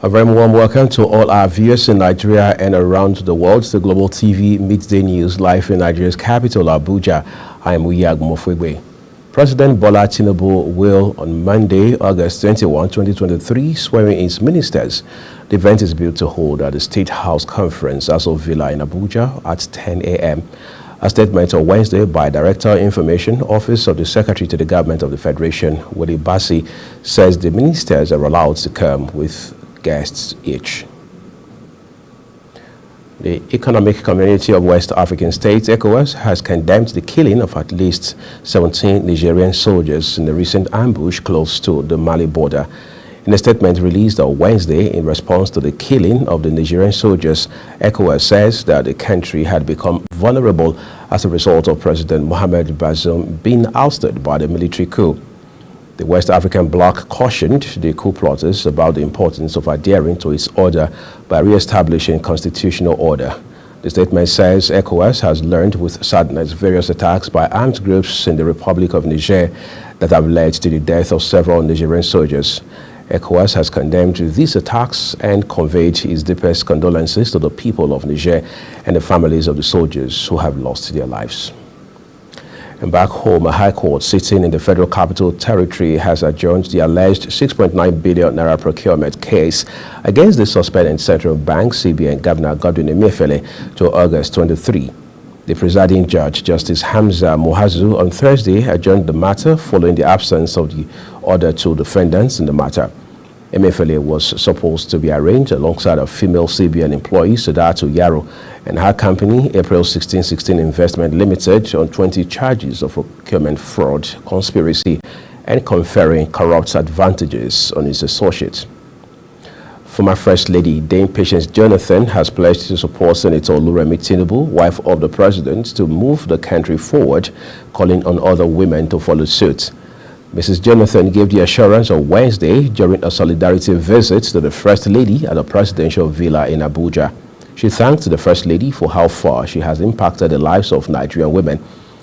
A very warm welcome to all our viewers in Nigeria and around the world to Global TV Midday News live in Nigeria's capital, Abuja. I am Uyag Mofwegwe. President Bola Tinubu will, on Monday, August 21, 2023, swear in his ministers. The event is built to hold at the State House Conference, Aso Villa in Abuja at 10 a.m. A statement on Wednesday by Director Information Office of the Secretary to the Government of the Federation, Willie Bassi, says the ministers are allowed to come with guests each. The Economic Community of West African States, ECOWAS, has condemned the killing of at least 17 Nigerian soldiers in the recent ambush close to the Mali border. In a statement released on Wednesday in response to the killing of the Nigerian soldiers, ECOWAS says that the country had become vulnerable as a result of President Mohamed Bazoum being ousted by the military coup. The West African bloc cautioned the coup plotters about the importance of adhering to its order by re-establishing constitutional order. The statement says ECOWAS has learned with sadness various attacks by armed groups in the Republic of Niger that have led to the death of several Nigerian soldiers. ECOWAS has condemned these attacks and conveyed its deepest condolences to the people of Niger and the families of the soldiers who have lost their lives. And back home, a high court sitting in the Federal Capital Territory has adjourned the alleged 6.9 billion naira procurement case against the suspended Central Bank CBN Governor Godwin Emefiele to August 23. The presiding judge, Justice Hamza Muazu, on Thursday adjourned the matter following the absence of the other two defendants in the matter. Emefiele was supposed to be arraigned alongside a female CBN employee, Sadatu Yaro, and her company, April 1616 Investment Limited, on 20 charges of procurement fraud, conspiracy, and conferring corrupt advantages on its associates. Former First Lady Dame Patience Jonathan has pledged to support Senator Oluremi Tinubu, wife of the president, to move the country forward, calling on other women to follow suit. Mrs. Jonathan gave the assurance on Wednesday during a solidarity visit to the First Lady at the presidential villa in Abuja. She thanked the First Lady for how far she has impacted the lives of Nigerian women.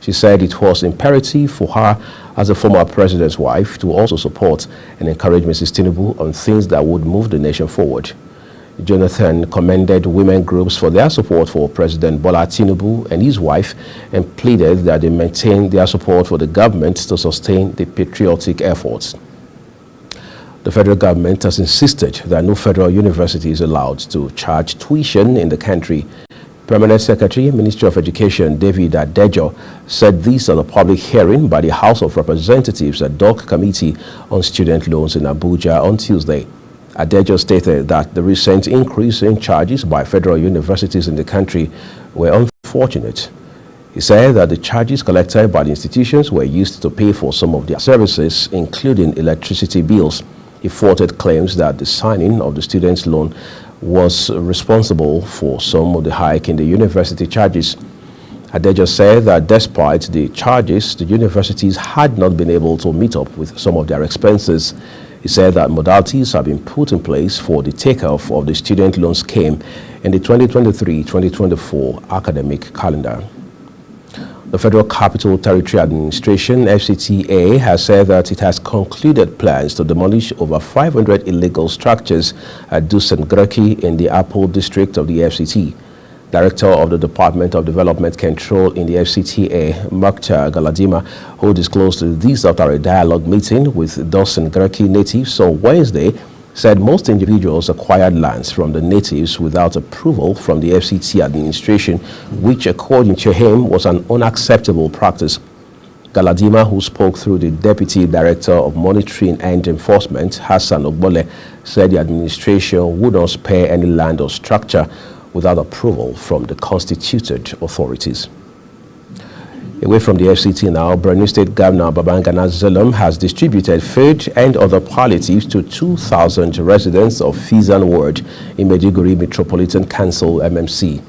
She said it was imperative for her as a former president's wife to also support and encourage Mrs. Tinubu on things that would move the nation forward. Jonathan commended women groups for their support for President Bola Tinubu and his wife and pleaded that they maintain their support for the government to sustain the patriotic efforts. The federal government has insisted that no federal university is allowed to charge tuition in the country. Permanent Secretary, Ministry of Education, David Adejo, said this at a public hearing by the House of Representatives ad hoc Committee on Student Loans in Abuja on Tuesday. Adejo stated that the recent increase in charges by federal universities in the country were unfortunate. He said that the charges collected by the institutions were used to pay for some of their services, including electricity bills. He thwarted claims that the signing of the students' loan was responsible for some of the hike in the university charges. Adejo said that despite the charges, the universities had not been able to meet up with some of their expenses. He said that modalities have been put in place for the takeoff of the student loan scheme in the 2023-2024 academic calendar. The Federal Capital Territory Administration, FCTA, has said that it has concluded plans to demolish over 500 illegal structures at Dusan Graki in the Apple district of the FCT. Director of the Department of Development Control in the FCTA, Mokhtar Galadima, who disclosed this after a dialogue meeting with Dusan Graki natives on Wednesday, said most individuals acquired lands from the natives without approval from the FCT administration, which according to him was an unacceptable practice. Galadima, who spoke through the Deputy Director of Monitoring and Enforcement, Hassan Ogbole, said the administration would not spare any land or structure without approval from the constituted authorities. Away from the FCT now, Borno State Governor Babangana Zulum has distributed food and other palliatives to 2,000 residents of Fizan Ward in Maiduguri Metropolitan Council, MMC.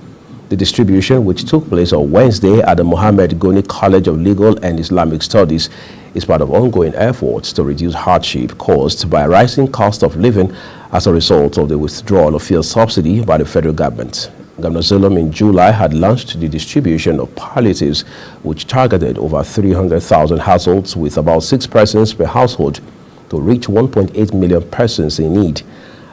The distribution, which took place on Wednesday at the Mohammed Goni College of Legal and Islamic Studies, is part of ongoing efforts to reduce hardship caused by a rising cost of living as a result of the withdrawal of fuel subsidy by the federal government. Governor Zulum in July had launched the distribution of palliatives, which targeted over 300,000 households with about 6 persons per household to reach 1.8 million persons in need.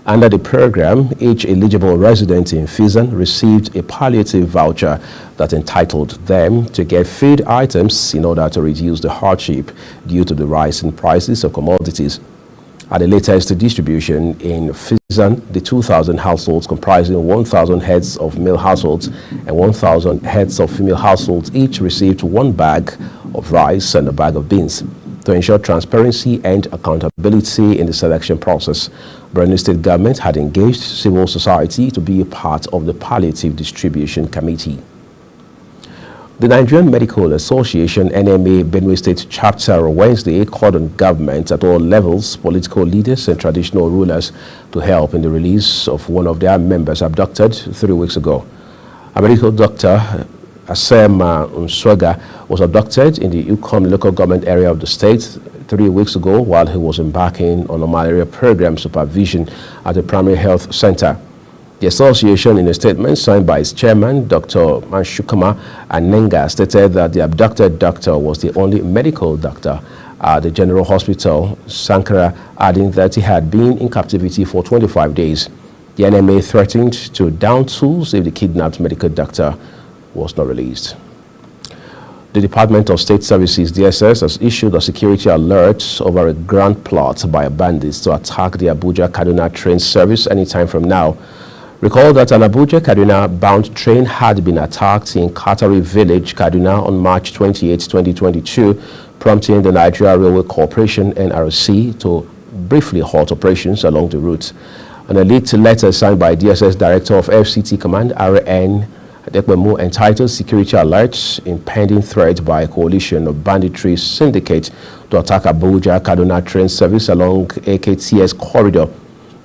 Under the program, each eligible resident in Fizan received a palliative voucher that entitled them to get food items in order to reduce the hardship due to the rise in prices of commodities. At the latest distribution in Fizan, the 2,000 households comprising 1,000 heads of male households and 1,000 heads of female households each received one bag of rice and a bag of beans. To ensure transparency and accountability in the selection process, Borno State government had engaged civil society to be a part of the palliative distribution committee. The Nigerian Medical Association NMA Benue State chapter Wednesday called on government at all levels, political leaders and traditional rulers to help in the release of one of their members abducted 3 weeks ago. A medical doctor, Asema Unswega, was abducted in the Ukom local government area of the state 3 weeks ago while he was embarking on a malaria program supervision at the primary health center. The association, in a statement signed by its chairman, Dr. Manshukama Anenga, stated that the abducted doctor was the only medical doctor at the General Hospital, Sankara, adding that he had been in captivity for 25 days. The NMA threatened to down tools if the kidnapped medical doctor was not released. The Department of State Services, DSS, has issued a security alert over a grand plot by bandits to attack the Abuja-Kaduna train service anytime from now. Recall that an Abuja-Kaduna bound train had been attacked in Katari Village, Kaduna on March 28, 2022, prompting the Nigeria Railway Corporation, NRC, to briefly halt operations along the route. An elite letter signed by DSS Director of FCT Command, R.N. Dekbemu, entitled Security Alerts, Impending Threat by a Coalition of Banditry Syndicate to attack Abuja-Kaduna train service along AKTS corridor.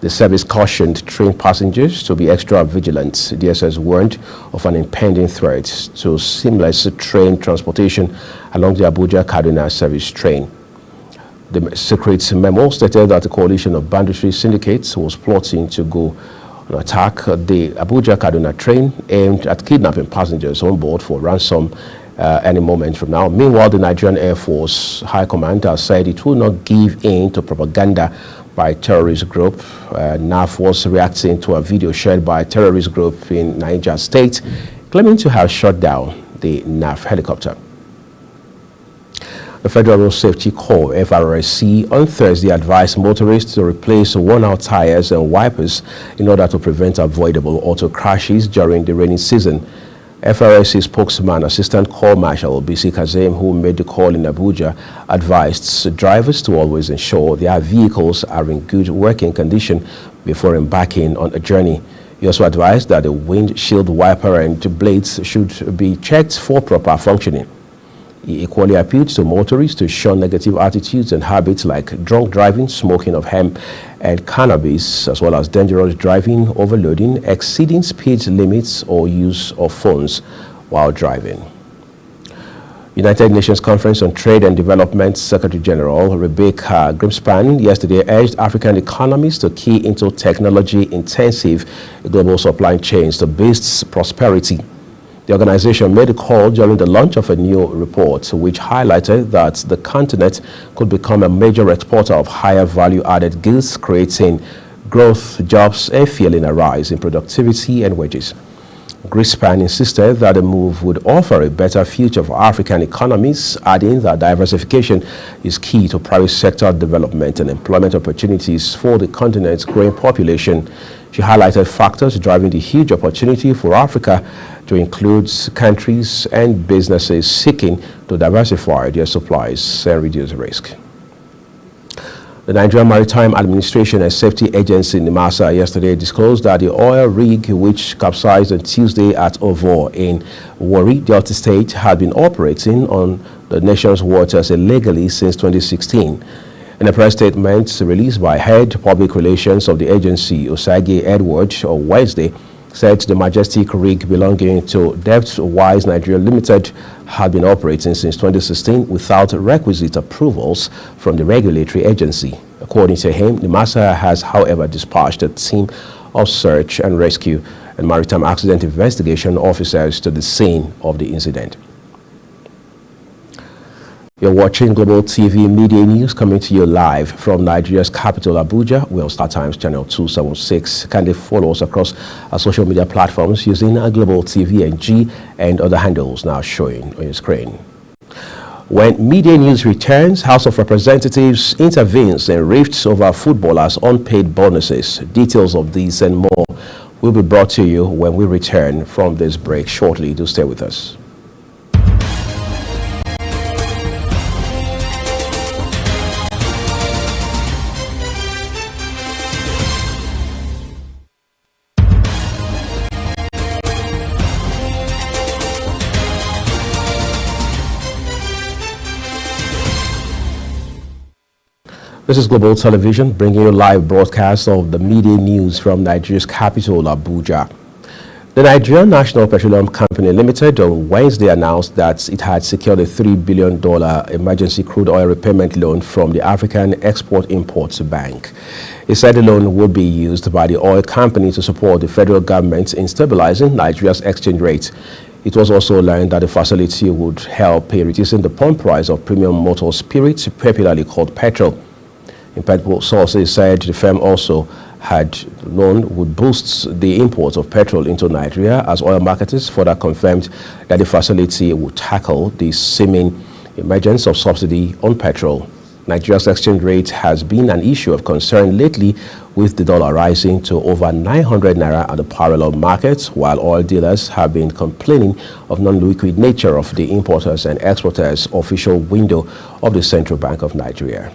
The service cautioned train passengers to be extra vigilant. DSS warned of an impending threat to seamless train transportation along the Abuja-Kaduna service train. The secret memo stated that the coalition of banditry syndicates was plotting to go and attack the Abuja-Kaduna train aimed at kidnapping passengers on board for ransom any moment from now. Meanwhile, the Nigerian Air Force High Command has said it will not give in to propaganda by terrorist group. NAF was reacting to a video shared by a terrorist group in Niger State, claiming to have shot down the NAF helicopter. The Federal Road Safety Corps, FRSC, on Thursday advised motorists to replace worn-out tires and wipers in order to prevent avoidable auto crashes during the rainy season. FRSC spokesman, Assistant Corps Marshal Bisi Kazem, who made the call in Abuja, advised drivers to always ensure their vehicles are in good working condition before embarking on a journey. He also advised that the windshield wiper and blades should be checked for proper functioning. He equally appealed to motorists to shun negative attitudes and habits like drunk driving, smoking of hemp and cannabis, as well as dangerous driving, overloading, exceeding speed limits, or use of phones while driving. United Nations Conference on Trade and Development Secretary General Rebecca Grimspan yesterday urged African economies to key into technology-intensive global supply chains to boost prosperity. The organization made a call during the launch of a new report, which highlighted that the continent could become a major exporter of higher value-added goods, creating growth, jobs, and fueling a rise in productivity and wages. Grimspan insisted that the move would offer a better future for African economies, adding that diversification is key to private sector development and employment opportunities for the continent's growing population. She highlighted factors driving the huge opportunity for Africa to include countries and businesses seeking to diversify their supplies and reduce risk. The Nigerian Maritime Administration and Safety Agency, NIMASA, yesterday disclosed that the oil rig which capsized on Tuesday at Ovo in Warri, Delta State, had been operating on the nation's waters illegally since 2016. In a press statement released by Head Public Relations of the agency, Osage Edward, on Wednesday, said the majestic rig belonging to Depthwise Nigeria Limited had been operating since 2016 without requisite approvals from the regulatory agency. According to him, NIMASA has, however, dispatched a team of search and rescue and maritime accident investigation officers to the scene of the incident. You're watching Global TV Media News coming to you live from Nigeria's capital, Abuja. We're on StarTimes channel 276. Kindly follow us across our social media platforms using Global TV NG and other handles now showing on your screen. When Media News returns, House of Representatives intervenes and rifts over footballers' unpaid bonuses. Details of these and more will be brought to you when we return from this break shortly. Do stay with us. This is Global Television, bringing you live broadcast of the media news from Nigeria's capital, Abuja. The Nigerian National Petroleum Company Limited on Wednesday announced that it had secured a $3 billion emergency crude oil repayment loan from the African Export-Import Bank. It said the loan would be used by the oil company to support the federal government in stabilizing Nigeria's exchange rate. It was also learned that the facility would help in reducing the pump price of premium motor spirits, popularly called petrol. Impactful sources said the firm also had loan would boost the import of petrol into Nigeria, as oil marketers further confirmed that the facility would tackle the seeming emergence of subsidy on petrol. Nigeria's exchange rate has been an issue of concern lately, with the dollar rising to over 900 naira at the parallel market, while oil dealers have been complaining of non-liquid nature of the importers and exporters official window of the Central Bank of Nigeria.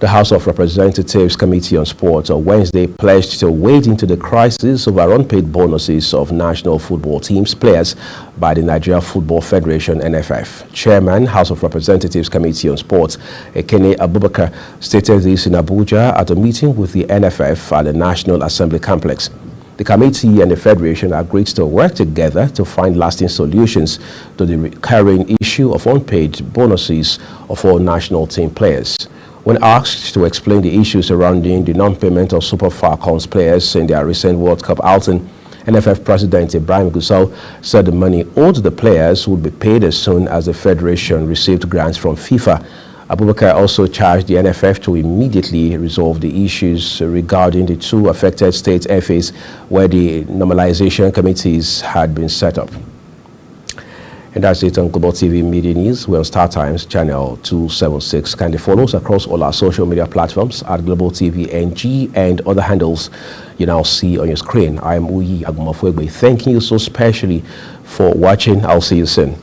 The House of Representatives Committee on Sports on Wednesday pledged to wade into the crisis over unpaid bonuses of national football teams players by the Nigeria Football Federation (NFF). Chairman, House of Representatives Committee on Sports, Ekene Abubakar, stated this in Abuja at a meeting with the NFF at the National Assembly Complex. The committee and the Federation agreed to work together to find lasting solutions to the recurring issue of unpaid bonuses of all national team players. When asked to explain the issues surrounding the non-payment of Super Falcons players in their recent World Cup outing, NFF President Ibrahim Gusau said the money owed the players would be paid as soon as the Federation received grants from FIFA. Abubakar also charged the NFF to immediately resolve the issues regarding the two affected state FAs where the normalization committees had been set up. And that's it on Global TV Media News. We're on StarTimes channel 276. Kindly follow us across all our social media platforms at Global TV NG and other handles you now see on your screen. I am Uyi Agumafwegbe. Thanking you so specially for watching. I'll see you soon.